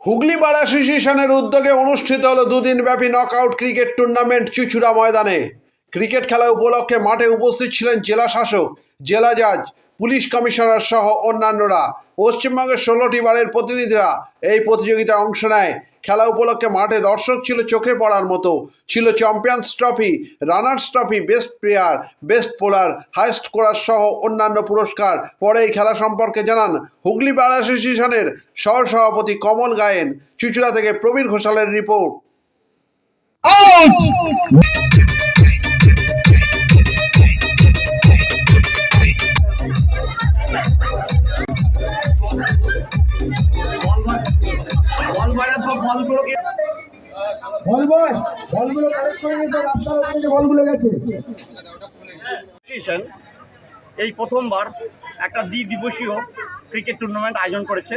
হুগলি বার অ্যাসোসিয়েশনের উদ্যোগে অনুষ্ঠিত হলো দুদিনব্যাপী নকআউট ক্রিকেট টুর্নামেন্ট চুঁচুড়া ময়দানে। ক্রিকেট খেলা উপলক্ষে মাঠে উপস্থিত ছিলেন জেলা শাসক, জেলা জাজ, পুলিশ কমিশনার সহ অন্যান্যরা। পশ্চিমবঙ্গের 16টি বারের প্রতিনিধিরা এই প্রতিযোগিতায় অংশ নেয়। খেলা উপলক্ষে মাঠে দর্শক ছিল চোখে পড়ার মতো। ছিল champions trophy, runners trophy, best player, best bowler, highest scorer সহ অন্যান্য পুরস্কার। পরে এই খেলা সম্পর্কে জানান হুগলি বার অ্যাসোসিয়েশনের সহ সভাপতি কমল গায়েন। চুঁচুড়া থেকে প্রবীর ঘোষালের রিপোর্ট। এই প্রথমবার একটা দ্বিদিবসীয় ক্রিকেট টুর্নামেন্ট আয়োজন করেছে।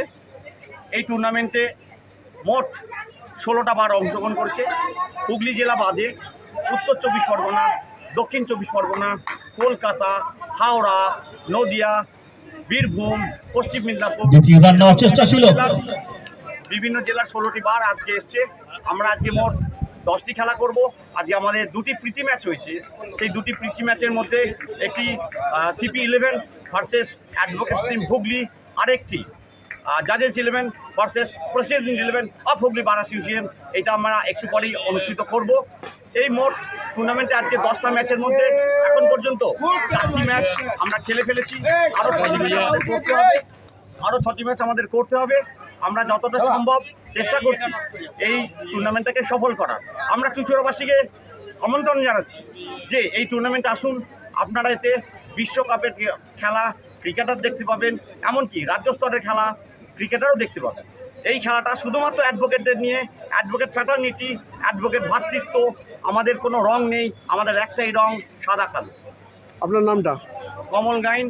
এই টুর্নামেন্টে মোট 16টা বার অংশগ্রহণ করেছে। হুগলি জেলা বাদে উত্তর 24 পরগনা, দক্ষিণ 24 পরগনা, কলকাতা, হাওড়া, নদিয়া, বীরভূম, পশ্চিম মেদিনীপুর চেষ্টা ছিল। বিভিন্ন জেলার 16টি বার আজকে এসছে। আমরা আজকে মোট 10টি খেলা করব। আজকে আমাদের দুটি প্রীতি ম্যাচ হয়েছে। সেই দুটি প্রীতি ম্যাচের মধ্যে একটি CP11 versus advocates team Hooghly, আরেকটি জাজেস 11 versus president 11 of Hooghly bar association. এটা আমরা একটু পরেই অনুষ্ঠিত করব। এই মোট টুর্নামেন্টে আজকে 10টা ম্যাচের মধ্যে এখন পর্যন্ত 4টি ম্যাচ আমরা খেলে ফেলেছি। আরও 6টি ম্যাচ আমাদের করতে হবে। আমরা যতটা সম্ভব চেষ্টা করছি এই টুর্নামেন্টটাকে সফল করার। আমরা চুঁচুড়াবাসীকে আমন্ত্রণ জানাচ্ছি যে এই টুর্নামেন্টে আসুন। আপনারা এতে বিশ্বকাপের খেলা ক্রিকেটার দেখতে পাবেন, এমনকি রাজ্য স্তরের খেলা ক্রিকেটারও দেখতে পাবেন। এই খেলাটা শুধুমাত্র অ্যাডভোকেটদের নিয়ে, অ্যাডভোকেট ফ্র্যাটার্নিটি, অ্যাডভোকেট ভ্রাতৃত্ব। আমাদের কোনো রং নেই, আমাদের একটাই রং, সাদা কালো। আপনার নামটা? কমল গায়েন।